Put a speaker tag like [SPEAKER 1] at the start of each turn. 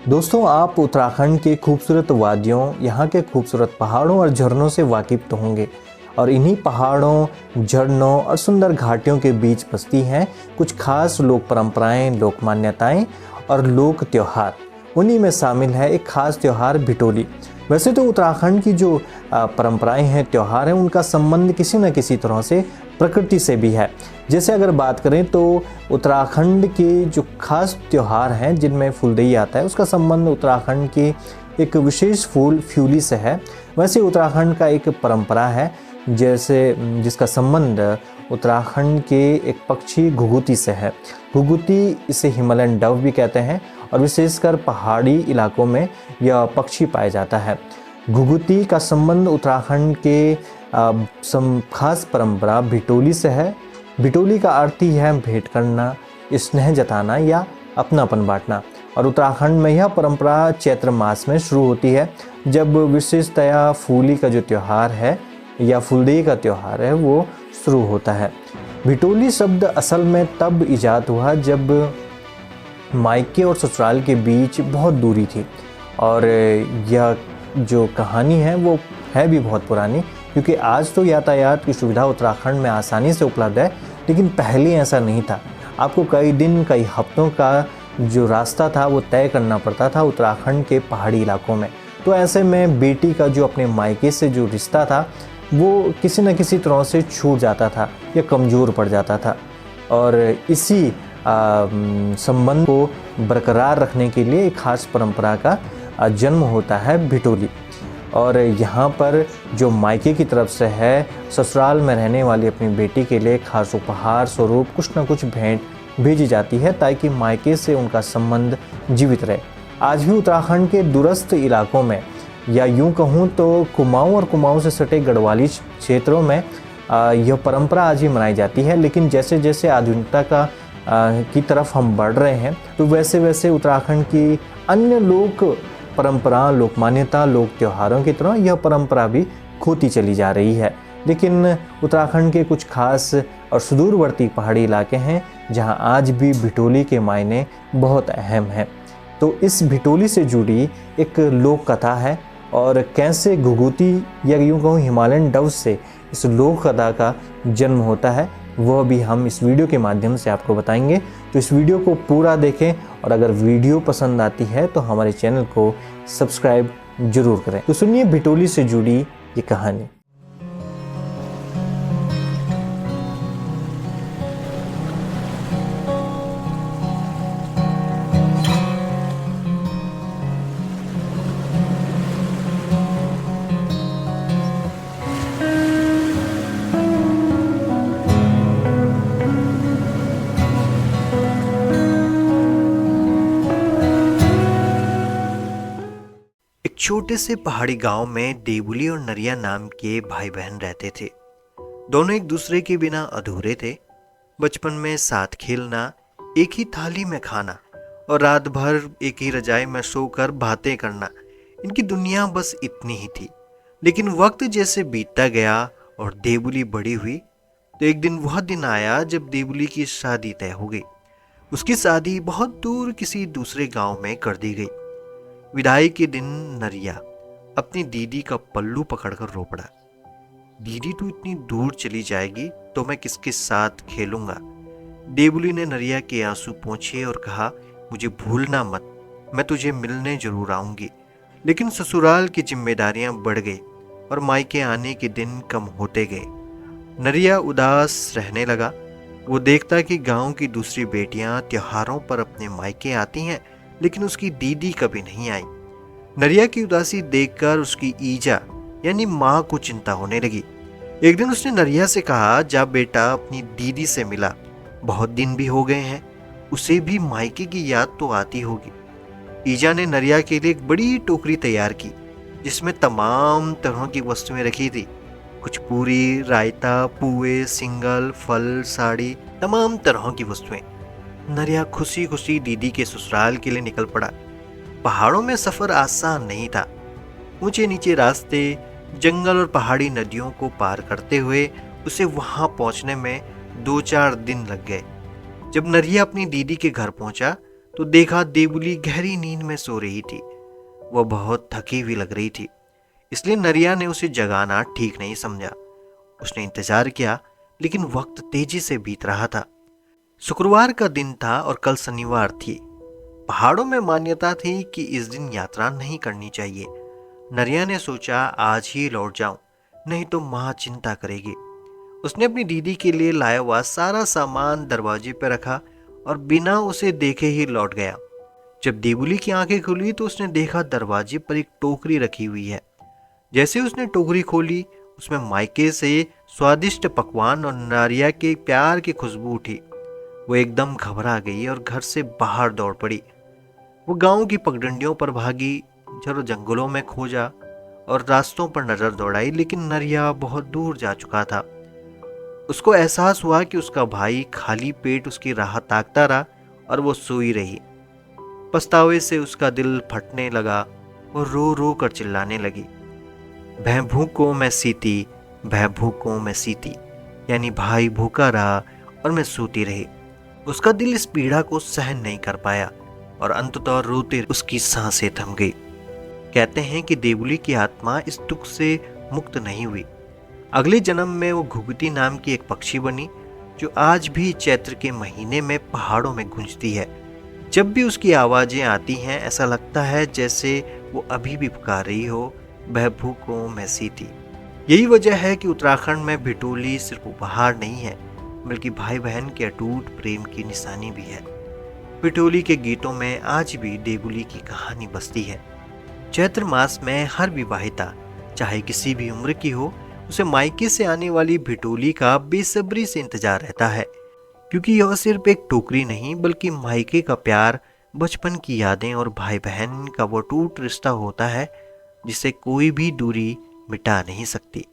[SPEAKER 1] दोस्तों, आप उत्तराखंड के खूबसूरत वादियों, यहाँ के खूबसूरत पहाड़ों और झरनों से वाकिफ तो होंगे। और इन्हीं पहाड़ों, झरनों और सुंदर घाटियों के बीच बसती हैं कुछ खास लोक परंपराएं, लोक मान्यताएं और लोक त्योहार। उन्हीं में शामिल है एक खास त्योहार भिटोली। वैसे तो उत्तराखंड की जो परंपराएं हैं, त्योहार हैं, उनका संबंध किसी न किसी तरह से प्रकृति से भी है। जैसे अगर बात करें तो उत्तराखंड के जो खास त्योहार हैं जिनमें फुलदेई आता है, उसका संबंध उत्तराखंड के एक विशेष फूल फ्यूली से है। वैसे उत्तराखंड का एक परंपरा है जिसका संबंध उत्तराखंड के एक पक्षी घुघुती से है। घुघुती, इसे हिमालयन डव भी कहते हैं और विशेषकर पहाड़ी इलाकों में यह पक्षी पाया जाता है। घुघुती का संबंध उत्तराखंड के खास परंपरा भिटोली से है। भिटोली का अर्थ ही है भेंट करना, स्नेह जताना या अपनापन बांटना। और उत्तराखंड में यह परंपरा चैत्र मास में शुरू होती है, जब विशेषतया फूली का जो त्यौहार है या फुलदेई का त्यौहार है वो शुरू होता है। भिटोली शब्द असल में तब इजाद हुआ जब मायके और ससुराल के बीच बहुत दूरी थी। और यह जो कहानी है वो है भी बहुत पुरानी, क्योंकि आज तो यातायात की सुविधा उत्तराखंड में आसानी से उपलब्ध है, लेकिन पहले ऐसा नहीं था। आपको कई दिन, कई हफ्तों का जो रास्ता था वो तय करना पड़ता था उत्तराखंड के पहाड़ी इलाकों में। तो ऐसे में बेटी का जो अपने मायके से जो रिश्ता था वो किसी न किसी तरह से छूट जाता था या कमज़ोर पड़ जाता था। और इसी संबंध को बरकरार रखने के लिए एक खास परंपरा का जन्म होता है भिटोली। और यहाँ पर जो मायके की तरफ से है, ससुराल में रहने वाली अपनी बेटी के लिए खास उपहार स्वरूप कुछ न कुछ भेंट भेजी जाती है, ताकि मायके से उनका संबंध जीवित रहे। आज भी उत्तराखंड के दूरस्थ इलाकों में, या यूं कहूँ तो कुमाऊं और कुमाऊं से सटे गढ़वाली क्षेत्रों में यह परंपरा आज भी मनाई जाती है। लेकिन जैसे जैसे आधुनिकता की तरफ हम बढ़ रहे हैं, तो वैसे वैसे उत्तराखंड की अन्य लोक परंपरा, लोक मान्यता, लोक त्योहारों की तरह यह परंपरा भी खोती चली जा रही है। लेकिन उत्तराखंड के कुछ खास और सुदूरवर्ती पहाड़ी इलाके हैं जहां आज भी भिटोली के मायने बहुत अहम हैं। तो इस भिटोली से जुड़ी एक लोक कथा है, और कैसे घुघुती या यूँ कहूँ हिमालयन डव से इस लोक कथा का जन्म होता है, वह भी हम इस वीडियो के माध्यम से आपको बताएंगे। तो इस वीडियो को पूरा देखें, और अगर वीडियो पसंद आती है तो हमारे चैनल को सब्सक्राइब जरूर करें। तो सुनिए भिटोली से जुड़ी ये कहानी।
[SPEAKER 2] छोटे से पहाड़ी गांव में देवुली और नरिया नाम के भाई बहन रहते थे। दोनों एक दूसरे के बिना अधूरे थे। बचपन में साथ खेलना, एक ही थाली में खाना और रात भर एक ही रजाई में सोकर बातें करना, इनकी दुनिया बस इतनी ही थी। लेकिन वक्त जैसे बीतता गया और देवुली बड़ी हुई, तो एक दिन वह दिन आया जब देवुली की शादी तय हो गई। उसकी शादी बहुत दूर किसी दूसरे गांव में कर दी गई। विदाई के दिन नरिया अपनी दीदी का पल्लू पकड़कर रो पड़ा। दीदी, तू इतनी दूर चली जाएगी तो मैं किसके साथ खेलूंगा? देवुली ने नरिया के आंसू पोंछे और कहा, मुझे भूलना मत, मैं तुझे मिलने जरूर आऊंगी। लेकिन ससुराल की जिम्मेदारियां बढ़ गई और मायके आने के दिन कम होते गए। नरिया उदास रहने लगा। वो देखता कि गांव की दूसरी बेटियां त्योहारों पर अपने मायके आती हैं, लेकिन उसकी दीदी कभी नहीं आई। नरिया की उदासी देखकर उसकी ईजा यानी माँ को चिंता होने लगी। एक दिन उसने नरिया से कहा, जा बेटा, अपनी दीदी से मिला, बहुत दिन भी हो गए हैं, उसे भी मायके की याद तो आती होगी। ईजा ने नरिया के लिए एक बड़ी टोकरी तैयार की, जिसमें तमाम तरह की वस्तुएं रखी थी। कुछ पूरी, रायता, पुए, सिंगल, फल, साड़ी, तमाम तरह की वस्तुएं। नरिया खुशी खुशी दीदी के ससुराल के लिए निकल पड़ा। पहाड़ों में सफर आसान नहीं था। ऊंचे नीचे रास्ते, जंगल और पहाड़ी नदियों को पार करते हुए उसे वहां पहुंचने में 2-4 दिन लग गए। जब नरिया अपनी दीदी के घर पहुंचा तो देखा देवुली गहरी नींद में सो रही थी। वह बहुत थकी हुई लग रही थी, इसलिए नरिया ने उसे जगाना ठीक नहीं समझा। उसने इंतजार किया, लेकिन वक्त तेजी से बीत रहा था। शुक्रवार का दिन था और कल शनिवार थी। पहाड़ों में मान्यता थी कि इस दिन यात्रा नहीं करनी चाहिए। नरिया ने सोचा, आज ही लौट जाऊं, नहीं तो माँ चिंता करेगी। उसने अपनी दीदी के लिए लाया हुआ सारा सामान दरवाजे पर रखा और बिना उसे देखे ही लौट गया। जब देवुली की आंखें खुली तो उसने देखा दरवाजे पर एक टोकरी रखी हुई है। जैसे उसने टोकरी खोली, उसमें मायके से स्वादिष्ट पकवान और नारिया के प्यार की खुशबू उठी। वो एकदम घबरा गई और घर से बाहर दौड़ पड़ी। वो गांव की पगडंडियों पर भागी, जंगलों में खोजा और रास्तों पर नजर दौड़ाई, लेकिन नरिया बहुत दूर जा चुका था। उसको एहसास हुआ कि उसका भाई खाली पेट उसकी राह ताकता रहा और वो सोई रही। पछतावे से उसका दिल फटने लगा। वो रो रो कर चिल्लाने लगी, भै भूखों मैं सीती, भै भूखों मैं सीती, यानी भाई भूखा रहा और मैं सोती रही। उसका दिल इस पीड़ा को सहन नहीं कर पाया और अंततः रोते उसकी सांसें थम गई। कहते हैं कि देवुली की आत्मा इस दुख से मुक्त नहीं हुई। अगले जन्म में वो घुघुती नाम की एक पक्षी बनी, जो आज भी चैत्र के महीने में पहाड़ों में गूंजती है। जब भी उसकी आवाजें आती हैं, ऐसा लगता है जैसे वो अभी भी पुकार रही हो, बहबू को मैं सीती। यही वजह है कि उत्तराखंड में भिटोली सिर्फ उपहार नहीं है, बल्कि भाई बहन के अटूट प्रेम की निशानी भी है। भिटोली के गीतों में आज भी देवुली की कहानी बसती है। चैत्र मास में हर विवाहिता, चाहे किसी भी उम्र की हो, उसे मायके से आने वाली भिटोली का बेसब्री से इंतजार रहता है, क्योंकि यह सिर्फ एक टोकरी नहीं, बल्कि मायके का प्यार, बचपन की यादें और भाई बहन का वो टूट रिश्ता होता है जिसे कोई भी दूरी मिटा नहीं सकती।